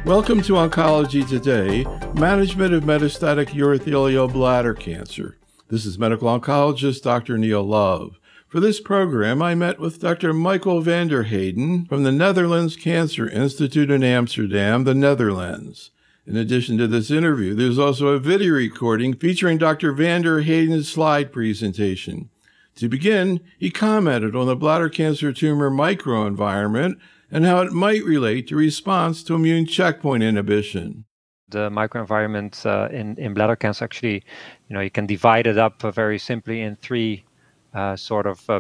Welcome to Oncology Today, Management of Metastatic Urothelial Bladder Cancer. This is medical oncologist Dr. Neil Love. For this program, I met with Dr. Michiel van der Heijden from the Netherlands Cancer Institute in Amsterdam, the Netherlands. In addition to this interview, there's also a video recording featuring Dr. van der Heijden's slide presentation. To begin, he commented on the bladder cancer tumor microenvironment and how it might relate to response to immune checkpoint inhibition. The microenvironment in bladder cancer, actually, you can divide it up very simply in three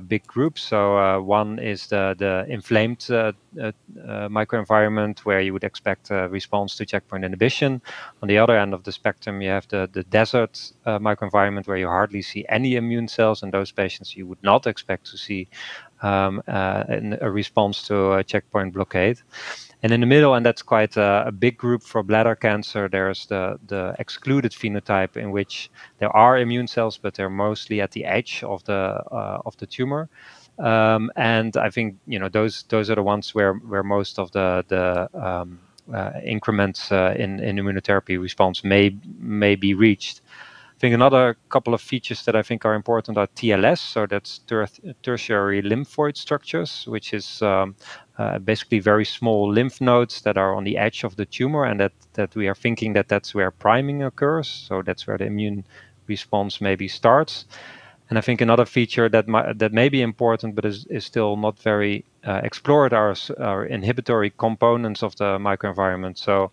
big groups. So one is the inflamed microenvironment, where you would expect a response to checkpoint inhibition. On the other end of the spectrum, you have the desert microenvironment, where you hardly see any immune cells, and those patients you would not expect to see a response to a checkpoint blockade. And in the middle, and that's quite a big group for bladder cancer, there's the excluded phenotype, in which there are immune cells, but they're mostly at the edge of the tumor. And I think those are the ones where most of the increments in immunotherapy response may be reached. I think another couple of features that I think are important are TLS, so that's tertiary lymphoid structures, which is basically very small lymph nodes that are on the edge of the tumor, and that we are thinking that that's where priming occurs, so that's where the immune response maybe starts. And I think another feature that may be important but is still not very explored are inhibitory components of the microenvironment. So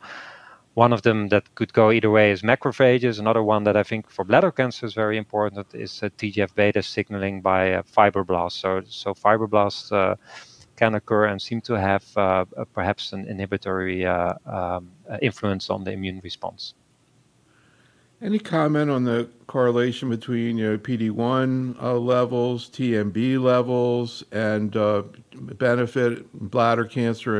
one of them that could go either way is macrophages. Another one that I think for bladder cancer is very important is TGF-beta signaling by fibroblasts. So fibroblasts can occur and seem to have perhaps an inhibitory influence on the immune response. Any comment on the correlation between PD-1 levels, TMB levels, and benefit in bladder cancer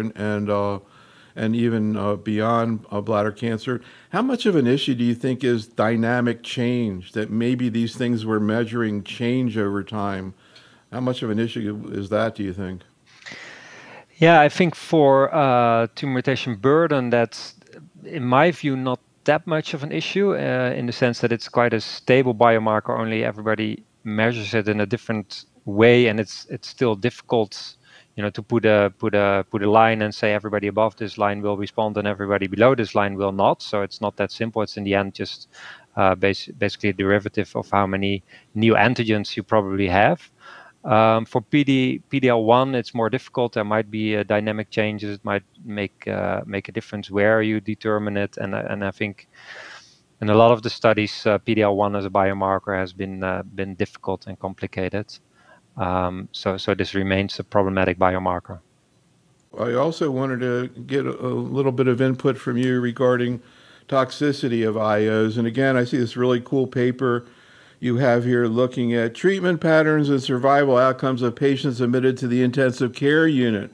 and even beyond bladder cancer? How much of an issue do you think is dynamic change, that maybe these things we're measuring change over time? How much of an issue is that, do you think? Yeah, I think for tumor mutation burden, that's, in my view, not that much of an issue in the sense that it's quite a stable biomarker. Only everybody measures it in a different way, and it's still difficult to put a line and say everybody above this line will respond and everybody below this line will not. So it's not that simple. It's in the end just basically a derivative of how many neoantigens you probably have. For PD-L1, it's more difficult. There might be dynamic changes. It might make a difference where you determine it. And I think in a lot of the studies, PD-L1 as a biomarker has been difficult and complicated. So this remains a problematic biomarker. I also wanted to get a little bit of input from you regarding toxicity of IOs. And again, I see this really cool paper you have here looking at treatment patterns and survival outcomes of patients admitted to the intensive care unit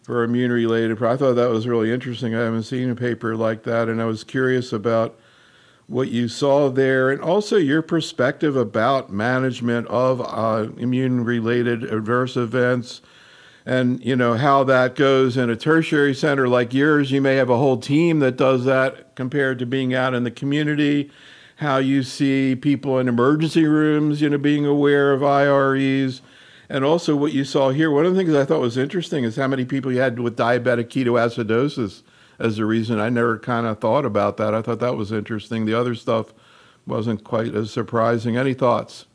for immune-related. I thought that was really interesting. I haven't seen a paper like that, and I was curious about what you saw there, and also your perspective about management of immune-related adverse events, and how that goes in a tertiary center like yours. You may have a whole team that does that compared to being out in the community. How you see people in emergency rooms, being aware of IREs, and also what you saw here. One of the things I thought was interesting is how many people you had with diabetic ketoacidosis as a reason. I never kind of thought about that. I thought that was interesting. The other stuff wasn't quite as surprising. Any thoughts?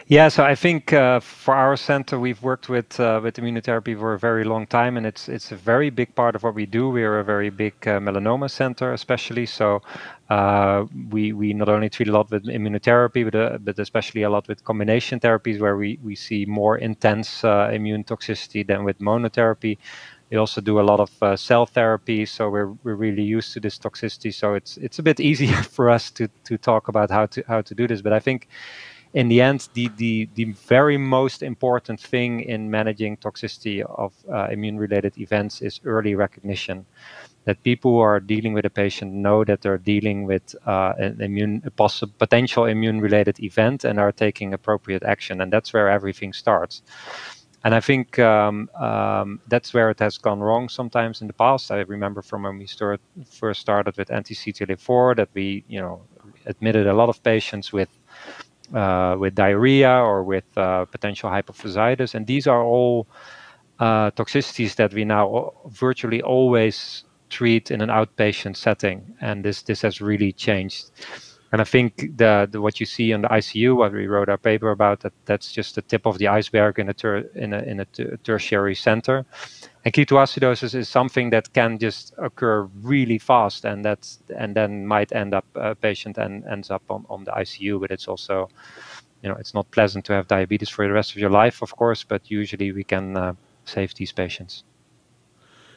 Yeah, so I think for our center, we've worked with immunotherapy for a very long time, and it's a very big part of what we do. We are a very big melanoma center, especially. So we not only treat a lot with immunotherapy, but especially a lot with combination therapies, where we see more intense immune toxicity than with monotherapy. We also do a lot of cell therapy, so we're really used to this toxicity. So it's a bit easier for us to talk about how to do this. But I think in the end, the very most important thing in managing toxicity of immune-related events is early recognition. That people who are dealing with a patient know that they're dealing with a potential immune-related event and are taking appropriate action, and that's where everything starts. And I think that's where it has gone wrong sometimes in the past. I remember from when we first started with anti-CTLA-4 that we, admitted a lot of patients with diarrhea or with potential hypophysitis, and these are all toxicities that we now virtually always treat in an outpatient setting, and this has really changed. And I think the what you see in the ICU, what we wrote our paper about, that's just the tip of the iceberg in a tertiary center. And ketoacidosis is something that can just occur really fast, and then might end up a patient and ends up on the ICU. But it's also, it's not pleasant to have diabetes for the rest of your life, of course. But usually we can save these patients.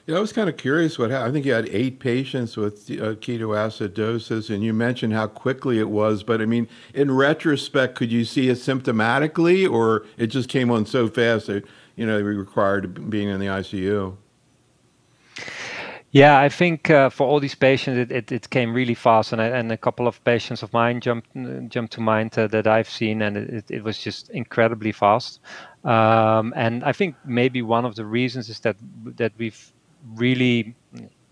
Yeah, I was kind of curious what happened. I think you had 8 patients with ketoacidosis, and you mentioned how quickly it was. But I mean, in retrospect, could you see it symptomatically, or it just came on so fast that we required being in the ICU? Yeah, I think for all these patients, it came really fast, and a couple of patients of mine jumped to mind that I've seen, and it was just incredibly fast. And I think maybe one of the reasons is that we've really,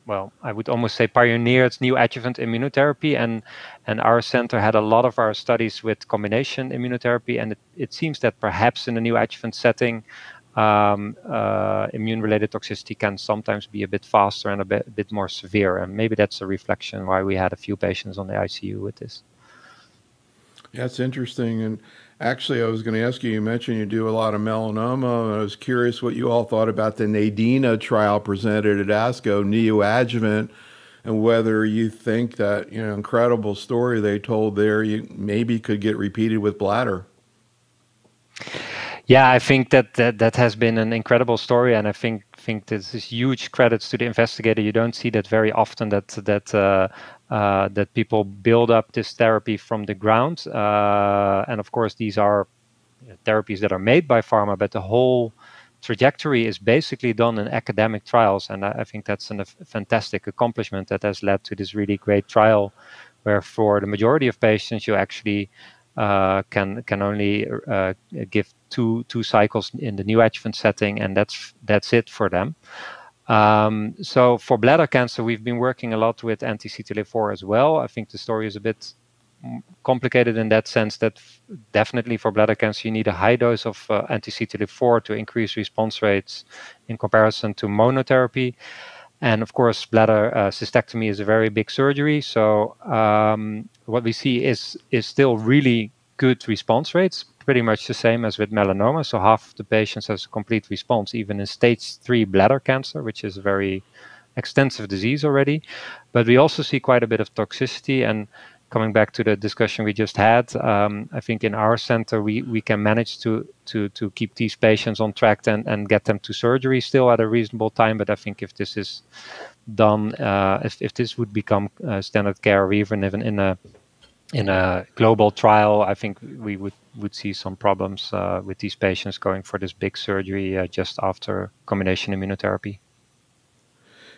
well, I would almost say pioneered neoadjuvant immunotherapy, and our center had a lot of our studies with combination immunotherapy, and it seems that perhaps in a neoadjuvant setting, immune-related toxicity can sometimes be a bit faster and a bit more severe, and maybe that's a reflection why we had a few patients on the ICU with this. Yeah, it's interesting. And actually, I was going to ask you, you mentioned you do a lot of melanoma, and I was curious what you all thought about the NADINA trial presented at ASCO, neoadjuvant, and whether you think that, incredible story they told there, you maybe could get repeated with bladder. Yeah, I think that has been an incredible story, and I think this is huge credits to the investigator. You don't see that very often, that people build up this therapy from the ground, and of course these are therapies that are made by pharma, but the whole trajectory is basically done in academic trials, and I think that's a fantastic accomplishment that has led to this really great trial, where for the majority of patients you actually can only give two cycles in the neoadjuvant setting, and that's it for them. So for bladder cancer, we've been working a lot with anti-CTLA-4 as well. I think the story is a bit complicated in that sense that definitely for bladder cancer you need a high dose of anti-CTLA-4 to increase response rates in comparison to monotherapy. And of course, bladder cystectomy is a very big surgery. So what we see is still really good response rates, pretty much the same as with melanoma. So half of the patients has a complete response, even in stage 3 bladder cancer, which is a very extensive disease already. But we also see quite a bit of toxicity. And coming back to the discussion we just had, I think in our center we can manage to keep these patients on track and get them to surgery still at a reasonable time. But I think if this is done, if this would become standard care, or even in a global trial, I think we would see some problems with these patients going for this big surgery just after combination immunotherapy.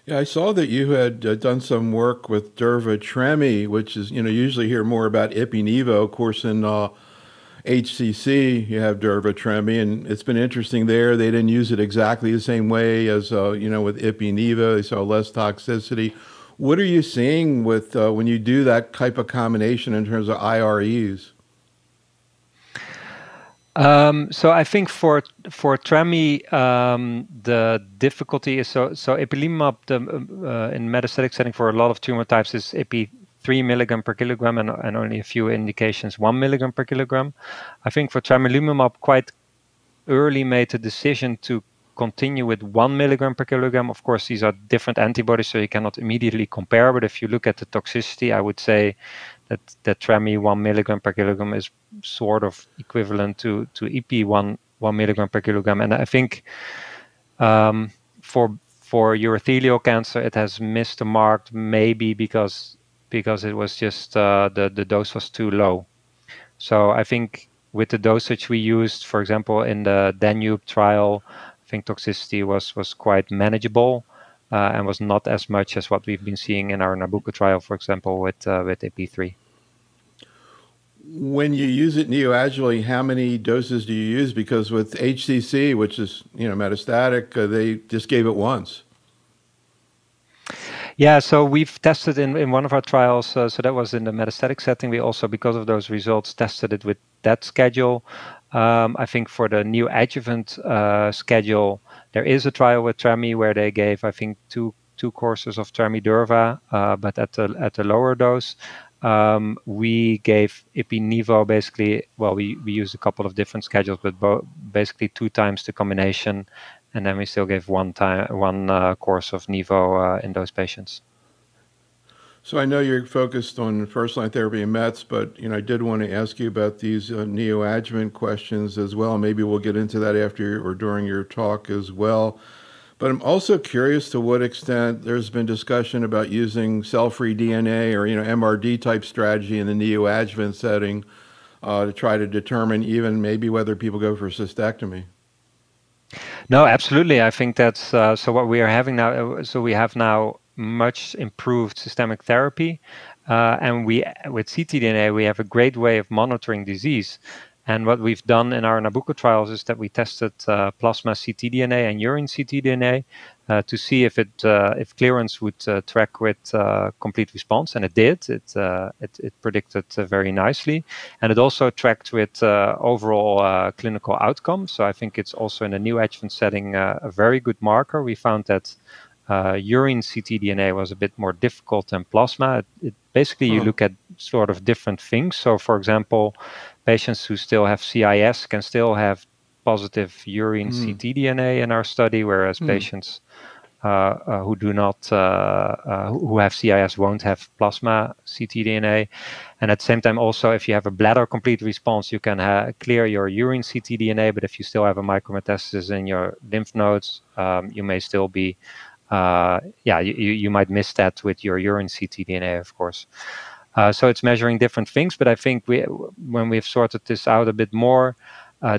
Yeah, I saw that you had done some work with durva-tremi, which is, usually hear more about ipi-nivo. Of course, in HCC, you have durva-tremi, and it's been interesting there. They didn't use it exactly the same way as, with ipi-nivo. They saw less toxicity. What are you seeing with when you do that type of combination in terms of IREs? So I think for tremi, the difficulty is so ipilimumab in metastatic setting for a lot of tumor types is ipi 3 milligram per kilogram, and only a few indications 1 milligram per kilogram. I think for tremelimumab quite early made a decision to continue with 1 milligram per kilogram. Of course, these are different antibodies, so you cannot immediately compare. But if you look at the toxicity, I would say that tremi 1 milligram per kilogram is sort of equivalent to ipi 1 milligram per kilogram. And I think for urothelial cancer, it has missed the mark, maybe because it was just the dose was too low. So I think with the dosage we used, for example, in the Danube trial, I think toxicity was quite manageable and was not as much as what we've been seeing in our Nabucco trial, for example, with AP3. When you use it neoadjuvantly, how many doses do you use? Because with HCC, which is, metastatic, they just gave it once. Yeah, so we've tested in one of our trials, so that was in the metastatic setting. We also, because of those results, tested it with that schedule. I think for the neoadjuvant schedule, there is a trial with Tremi where they gave, I think, two courses of Tremi-Durva, but at a lower dose. We gave Ipi-Nivo basically, well, we used a couple of different schedules, but basically 2 times the combination, and then we still gave one course of Nivo in those patients. So I know you're focused on first-line therapy and Mets, but I did want to ask you about these neoadjuvant questions as well. Maybe we'll get into that after or during your talk as well. But I'm also curious to what extent there's been discussion about using cell-free DNA or MRD type strategy in the neoadjuvant setting to try to determine even maybe whether people go for cystectomy. No, absolutely. I think that's so what we are having now. So we have now much improved systemic therapy, and with ctDNA we have a great way of monitoring disease. And what we've done in our Nabucco trials is that we tested plasma ctDNA and urine ctDNA to see if clearance would track with complete response, and it did. It predicted very nicely, and it also tracked with overall clinical outcome. So I think it's also in a neoadjuvant setting a very good marker. We found that urine ctDNA was a bit more difficult than plasma. Basically, you look at sort of different things. So, for example, patients who still have CIS can still have positive urine ctDNA in our study, whereas patients who do not, who have CIS won't have plasma ctDNA. And at the same time, also, if you have a bladder complete response, you can clear your urine ctDNA, but if you still have a micrometastasis in your lymph nodes, you may still be you might miss that with your urine ctDNA, of course. So it's measuring different things, but I think when we've sorted this out a bit more,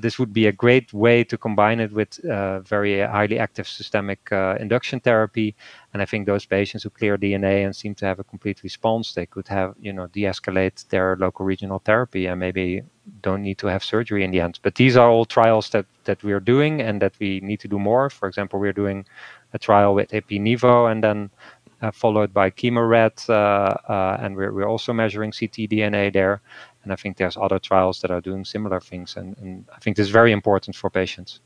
this would be a great way to combine it with very highly active systemic induction therapy. And I think those patients who clear DNA and seem to have a complete response, they could have, de-escalate their local regional therapy and maybe don't need to have surgery in the end. But these are all trials that we are doing and that we need to do more. For example, we're doing a trial with Ipi-Nivo and then followed by chemo-RED, and we're also measuring ctDNA there. And I think there's other trials that are doing similar things, and I think this is very important for patients.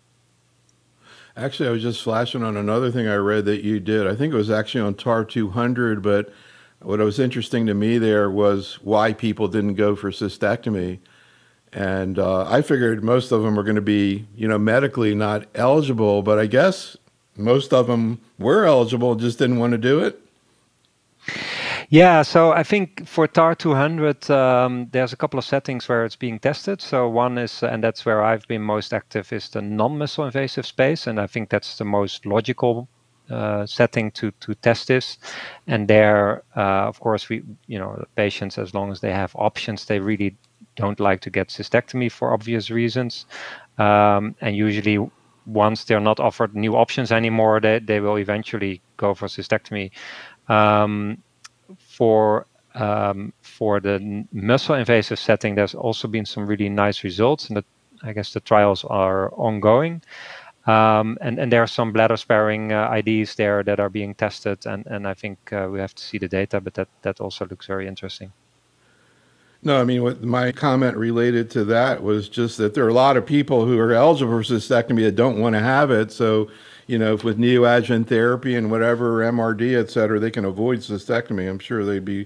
Actually, I was just flashing on another thing I read that you did. I think it was actually on TAR 200, but what was interesting to me there was why people didn't go for cystectomy. And I figured most of them were going to be, medically not eligible, but I guess most of them were eligible, just didn't want to do it. Yeah, so I think for TAR 200, there's a couple of settings where it's being tested. So one is, and that's where I've been most active, is the non-muscle invasive space. And I think that's the most logical setting to test this. And there, of course, patients, as long as they have options, they really don't like to get cystectomy for obvious reasons. And usually, once they're not offered new options anymore, they will eventually go for cystectomy. For the muscle invasive setting, there's also been some really nice results, and I guess the trials are ongoing. And there are some bladder sparing IDs there that are being tested, and I think we have to see the data, but that also looks very interesting. No, I mean, what my comment related to that was just that there are a lot of people who are eligible for cystectomy that don't want to have it. So, if with neoadjuvant therapy and whatever, MRD, et cetera, they can avoid cystectomy, I'm sure a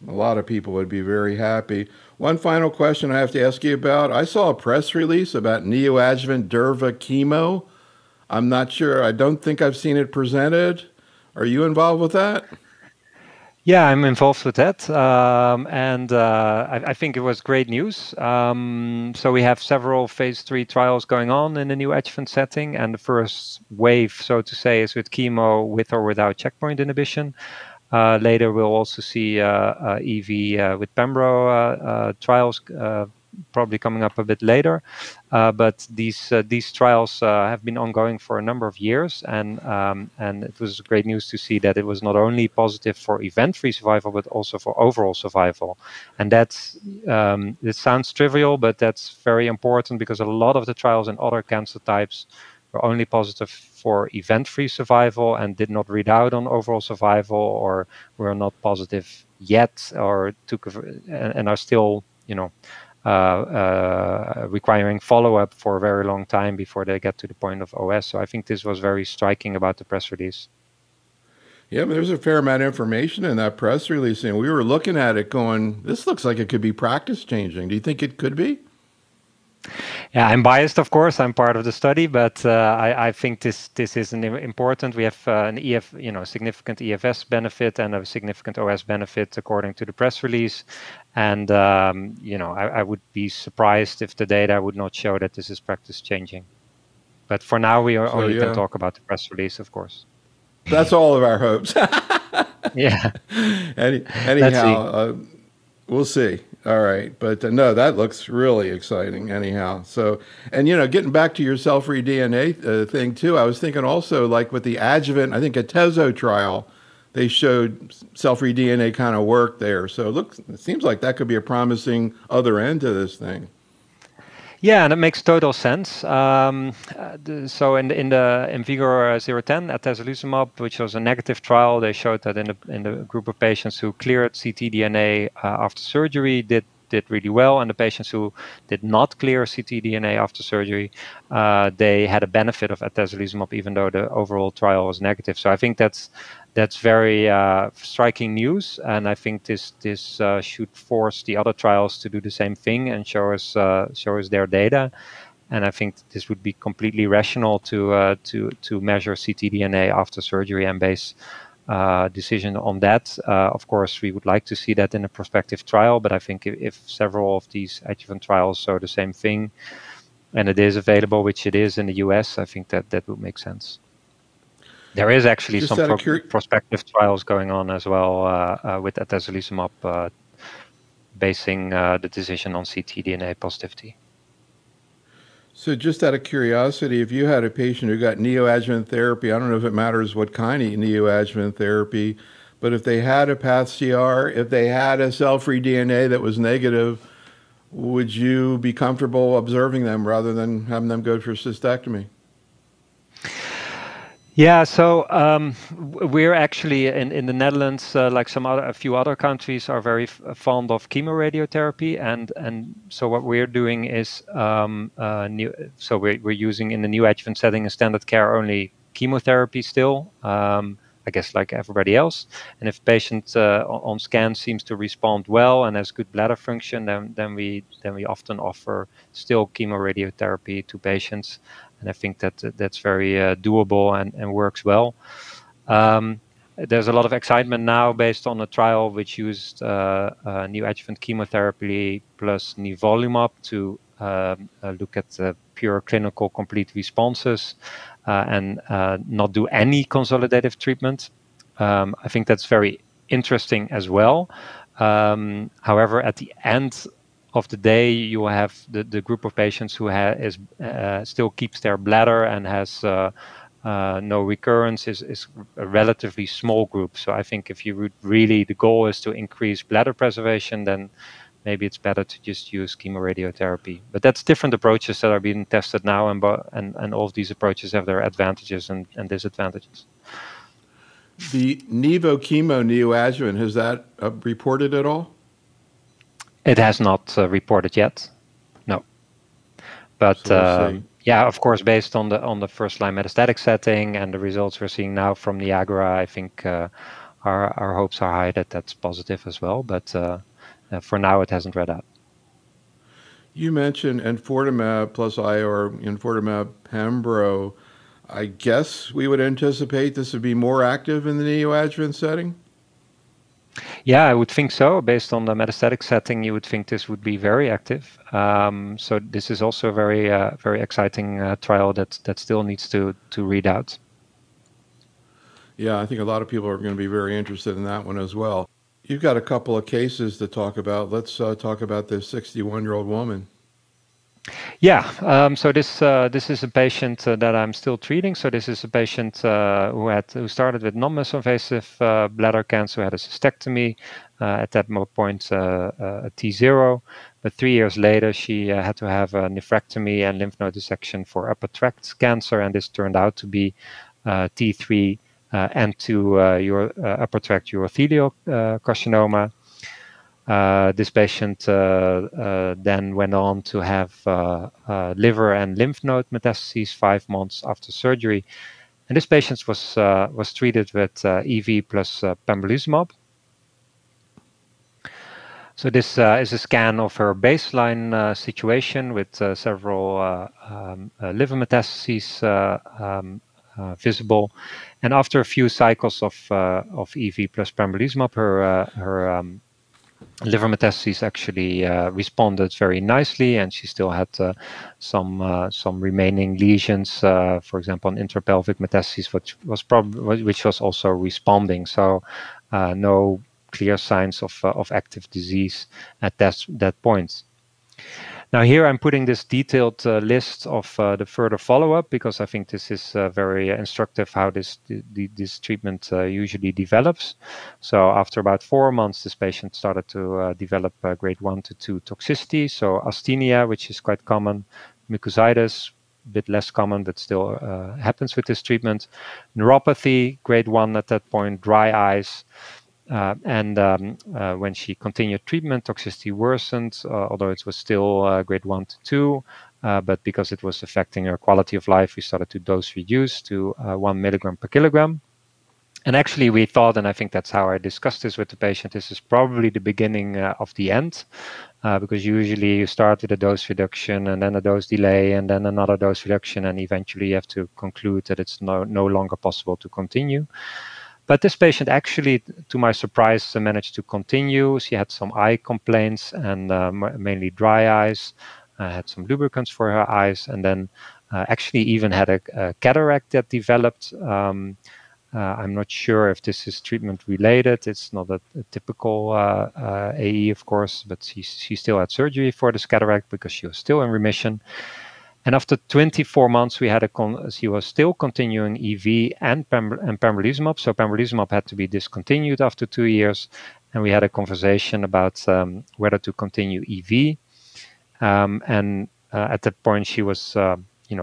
lot of people would be very happy. One final question I have to ask you about. I saw a press release about neoadjuvant Durva chemo. I'm not sure. I don't think I've seen it presented. Are you involved with that? Yeah, I'm involved with that, and I think it was great news. So we have several Phase III trials going on in the neoadjuvant setting, and the first wave, so to say, is with chemo with or without checkpoint inhibition. Later, we'll also see EV with pembro trials probably coming up a bit later. But these trials have been ongoing for a number of years, and it was great news to see that it was not only positive for event-free survival, but also for overall survival. And that's it sounds trivial, but that's very important, because a lot of the trials in other cancer types were only positive for event-free survival and did not read out on overall survival, or were not positive yet, or and are still, requiring follow-up for a very long time before they get to the point of OS. So I think this was very striking about the press release. Yeah, but there's a fair amount of information in that press release, and we were looking at it going, this looks like it could be practice changing. Do you think it could be? Yeah, I'm biased, of course. I'm part of the study, but I think this is important. We have an significant EFS benefit and a significant OS benefit according to the press release. And I would be surprised if the data would not show that this is practice changing. But for now, we only can talk about the press release, of course. That's all of our hopes. Yeah. Anyhow, we'll see. All right. But no, that looks really exciting anyhow. So, and getting back to your cell-free DNA thing too, I was thinking also, like with the adjuvant, I think Atezo trial, they showed cell-free DNA kind of work there. So it seems like that could be a promising other end to this thing. Yeah, and it makes total sense. So in the IMvigor010 atezolizumab, which was a negative trial, they showed that in the group of patients who cleared ctDNA after surgery did really well, and the patients who did not clear ctDNA after surgery, they had a benefit of atezolizumab, even though the overall trial was negative. So I think that's very striking news, and I think this should force the other trials to do the same thing and show us their data. And I think this would be completely rational to measure ctDNA after surgery and base decision on that. Of course, we would like to see that in a prospective trial, but I think if several of these adjuvant trials show the same thing, and it is available, which it is in the US, I think that would make sense. There is actually some prospective trials going on as well with atezolizumab, basing the decision on ctDNA positivity. So just out of curiosity, if you had a patient who got neoadjuvant therapy, I don't know if it matters what kind of neoadjuvant therapy, but if they had a path-CR, if they had a cell-free DNA that was negative, would you be comfortable observing them rather than having them go for cystectomy? Yeah, so we're actually in the Netherlands, like a few other countries, are very fond of chemoradiotherapy, and so what we're doing is we're using in the neoadjuvant setting a standard care only chemotherapy still, I guess like everybody else. And if patient on scan seems to respond well and has good bladder function, then we often offer still chemoradiotherapy to patients. And I think that's very doable and works well. There's a lot of excitement now based on a trial which used neoadjuvant chemotherapy plus nivolumab to look at pure clinical complete responses and not do any consolidative treatment. I think that's very interesting as well. However, at the end of the day, you will have the group of patients who still keeps their bladder and has no recurrence is a relatively small group. So I think if you would really, the goal is to increase bladder preservation, then maybe it's better to just use chemoradiotherapy. But that's different approaches that are being tested now, and all of these approaches have their advantages and disadvantages. The Nivo chemo neoadjuvant, has that reported at all? It has not reported yet, no. But So yeah, of course, based on the first-line metastatic setting and the results we're seeing now from Niagara, I think our hopes are high that that's positive as well. But for now, it hasn't read out. You mentioned enfortumab plus IO or enfortumab pembro. I guess we would anticipate this would be more active in the neoadjuvant setting? Yeah, I would think so. Based on the metastatic setting, you would think this would be very active. So this is also a very exciting trial that still needs to read out. Yeah, I think a lot of people are going to be very interested in that one as well. You've got a couple of cases to talk about. Let's talk about this 61-year-old woman. Yeah, so this is a patient that I'm still treating. So this is a patient who started with non-muscle invasive bladder cancer, had a cystectomy, at that point a T0, but 3 years later she had to have a nephrectomy and lymph node dissection for upper tract cancer, and this turned out to be T3 and to upper tract urothelial carcinoma. This patient then went on to have liver and lymph node metastases 5 months after surgery, and this patient was treated with EV plus pembrolizumab. So this is a scan of her baseline situation with several liver metastases visible, and after a few cycles of EV plus pembrolizumab, her liver metastases actually responded very nicely, and she still had some remaining lesions, for example, an intrapelvic metastasis, which was also responding. So no clear signs of active disease at that point. Now here I'm putting this detailed list of the further follow-up, because I think this is very instructive how this treatment usually develops. So after about 4 months, this patient started to develop grade 1 to 2 toxicity. So asthenia, which is quite common, mucositis, a bit less common, but still happens with this treatment. Neuropathy, grade 1 at that point, dry eyes. And when she continued treatment, toxicity worsened, although it was still grade 1 to 2. But because it was affecting her quality of life, we started to dose reduce to 1 milligram per kilogram. And actually we thought, and I think that's how I discussed this with the patient, this is probably the beginning of the end, because usually you start with a dose reduction and then a dose delay and then another dose reduction, and eventually you have to conclude that it's no longer possible to continue. But this patient actually, to my surprise, managed to continue. She had some eye complaints and mainly dry eyes, had some lubricants for her eyes, and then actually even had a cataract that developed. I'm not sure if this is treatment related. It's not a typical AE, of course, but she still had surgery for this cataract because she was still in remission. And after 24 months, she was still continuing EV and pembrolizumab. So pembrolizumab had to be discontinued after 2 years. And we had a conversation about whether to continue EV. And at that point, she was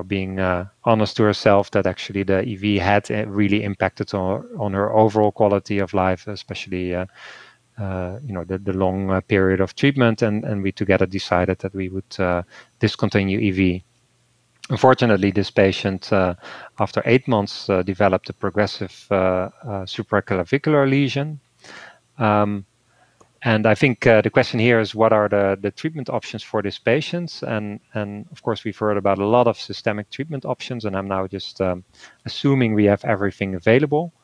being honest to herself that actually the EV had really impacted on her overall quality of life, especially the long period of treatment. And we together decided that we would discontinue EV. Unfortunately, this patient, after 8 months, developed a progressive supraclavicular lesion. And I think the question here is, what are the treatment options for this patient? And of course, we've heard about a lot of systemic treatment options, and I'm now just assuming we have everything available.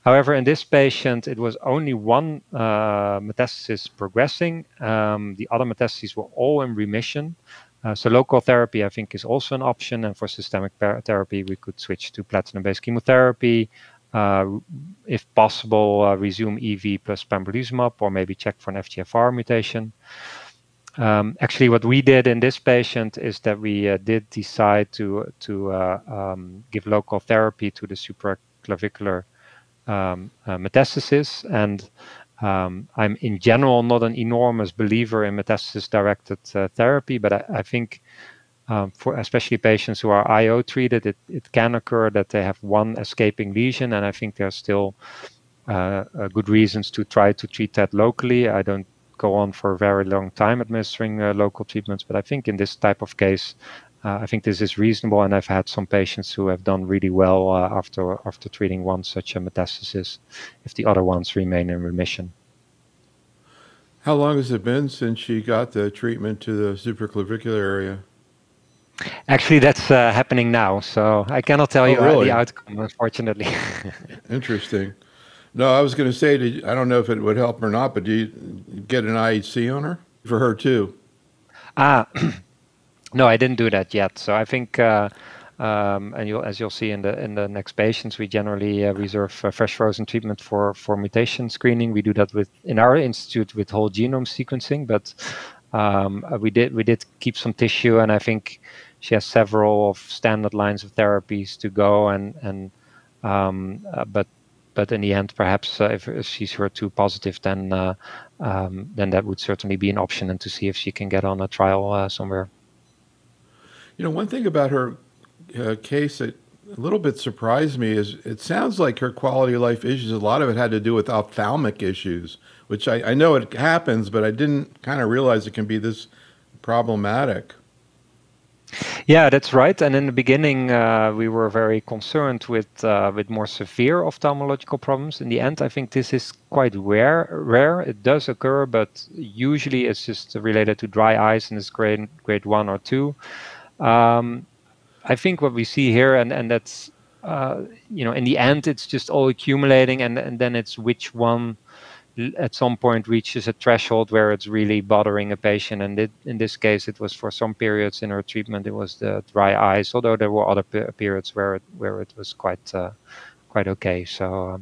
However, in this patient, it was only one metastasis progressing. The other metastases were all in remission. So local therapy, I think, is also an option. And for systemic therapy, we could switch to platinum-based chemotherapy. If possible, resume EV plus pembrolizumab, or maybe check for an FGFR mutation. Actually, what we did in this patient is that we did decide to give local therapy to the supraclavicular metastasis. And I'm in general not an enormous believer in metastasis-directed therapy, but I think for especially patients who are IO treated, it can occur that they have one escaping lesion, and I think there's still good reasons to try to treat that locally. I don't go on for a very long time administering local treatments, but I think in this type of case, I think this is reasonable, and I've had some patients who have done really well after treating one such a metastasis, if the other ones remain in remission. How long has it been since she got the treatment to the supraclavicular area? Actually, that's happening now, so I cannot tell you really? the outcome, unfortunately. Interesting. No, I was going to say, I don't know if it would help or not, but do you get an IHC on her? For her too? No, I didn't do that yet. So I think And as you'll see in the next patients, we generally reserve fresh frozen treatment for mutation screening. We do that in our institute with whole genome sequencing, but we did keep some tissue, and I think she has several of standard lines of therapies to go, but in the end, perhaps if she's HER2 positive, then that would certainly be an option, and to see if she can get on a trial somewhere. One thing about her case that a little bit surprised me is it sounds like her quality of life issues, a lot of it had to do with ophthalmic issues, which I know it happens, but I didn't kind of realize it can be this problematic. Yeah, that's right. And in the beginning, we were very concerned with more severe ophthalmological problems. In the end, I think this is quite rare. It does occur, but usually it's just related to dry eyes, and it's grade 1 or 2. I think what we see here, and that's in the end, it's just all accumulating, and then it's which one at some point reaches a threshold where it's really bothering a patient. And in this case, it was for some periods in her treatment, it was the dry eyes, although there were other periods where it was quite okay. So,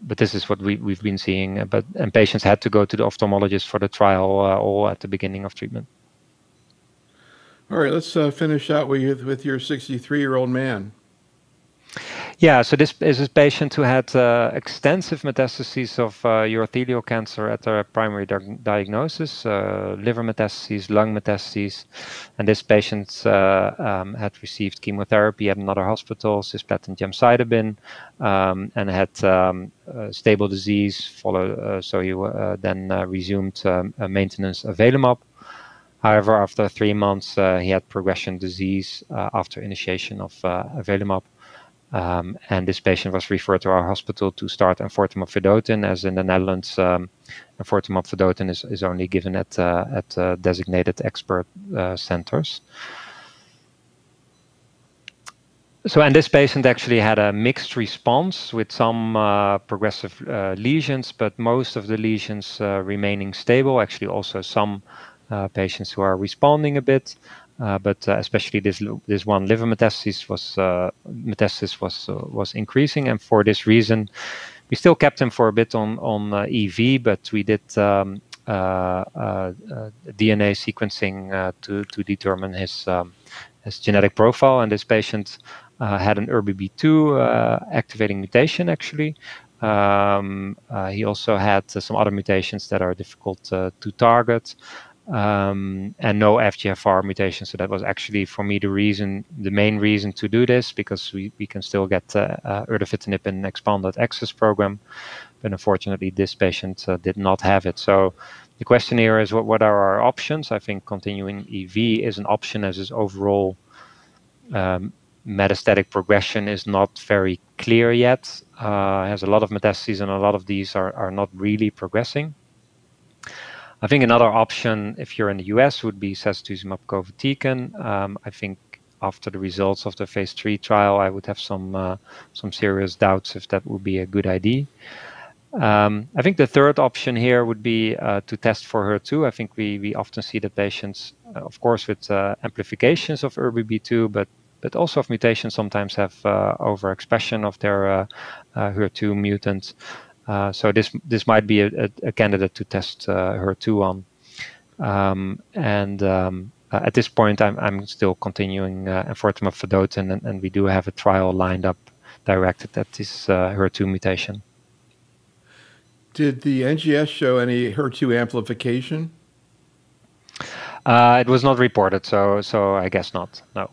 but this is what we've been seeing. And patients had to go to the ophthalmologist for the trial all at the beginning of treatment. All right, let's finish out with your 63-year-old man. Yeah, so this is a patient who had extensive metastases of urothelial cancer at their primary diagnosis, liver metastases, lung metastases, and this patient had received chemotherapy at another hospital, cisplatin-eligible, and had stable disease. So he then resumed maintenance vedotin. However, after 3 months, he had progression disease after initiation of vedotin. And this patient was referred to our hospital to start enfortumab vedotin, as in the Netherlands, enfortumab vedotin is only given at designated expert centers. So, and this patient actually had a mixed response with some progressive lesions, but most of the lesions remaining stable. Actually, also some patients who are responding a bit. But especially this one liver metastasis was increasing, and for this reason, we still kept him for a bit on EV, but we did DNA sequencing to determine his genetic profile. And this patient had an ERBB2 activating mutation. Actually, he also had some other mutations that are difficult to target. And no FGFR mutation. So that was actually, for me, the main reason to do this, because we can still get erdafitinib in an expanded access program. But unfortunately, this patient did not have it. So the question here is, what are our options? I think continuing EV is an option, as his overall metastatic progression is not very clear yet. Has a lot of metastases, and a lot of these are not really progressing. I think another option, if you're in the US, would be sacituzumab govitecan. I think after the results of the Phase III trial, I would have some serious doubts if that would be a good idea. I think the third option here would be to test for HER2. I think we often see the patients, of course, with amplifications of ERBB2, but also of mutations sometimes have overexpression of their HER2 mutant. So this might be a candidate to test HER2 on. At this point, I'm still continuing enfortumab vedotin, and we do have a trial lined up directed at this HER2 mutation. Did the NGS show any HER2 amplification? It was not reported, so I guess not. No.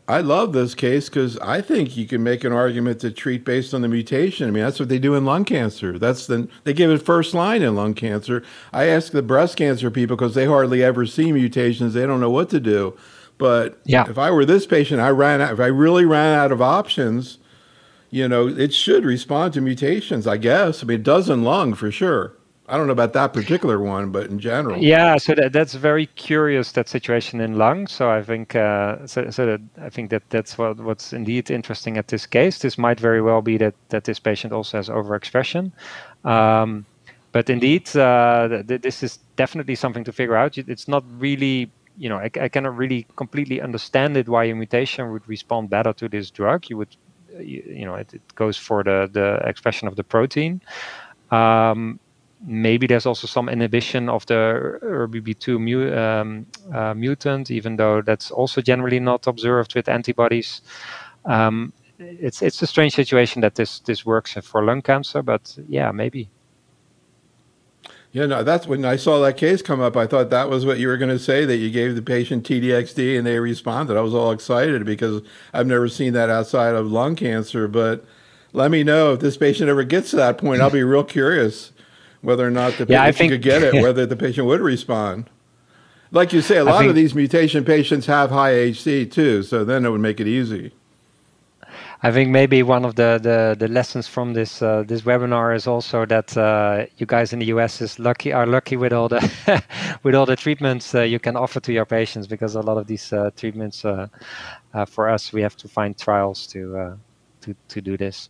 I love this case because I think you can make an argument to treat based on the mutation. I mean, that's what they do in lung cancer. They give it first line in lung cancer. I ask the breast cancer people because they hardly ever see mutations. They don't know what to do. But yeah, if I were this patient, if I really ran out of options, it should respond to mutations, I guess. I mean, it does in lung for sure. I don't know about that particular one, but in general. Yeah, so that's very curious, that situation in lung. So I think I think that's what's indeed interesting at this case. This might very well be that this patient also has overexpression. But indeed, this is definitely something to figure out. It's not really I cannot really completely understand it why a mutation would respond better to this drug. It goes for the expression of the protein. Maybe there's also some inhibition of the ERBB2 mutant, even though that's also generally not observed with antibodies. It's a strange situation that this works for lung cancer, but yeah, maybe. Yeah, no, that's when I saw that case come up. I thought that was what you were going to say, that you gave the patient TDXD and they responded. I was all excited because I've never seen that outside of lung cancer. But let me know if this patient ever gets to that point. I'll be real curious whether or not the patient could get it, whether the patient would respond. Like you say, a lot of these mutation patients have high HC too, so then it would make it easy. I think maybe one of the lessons from this webinar is also that you guys in the US are lucky with all the with all the treatments you can offer to your patients, because a lot of these treatments for us, we have to find trials to do this.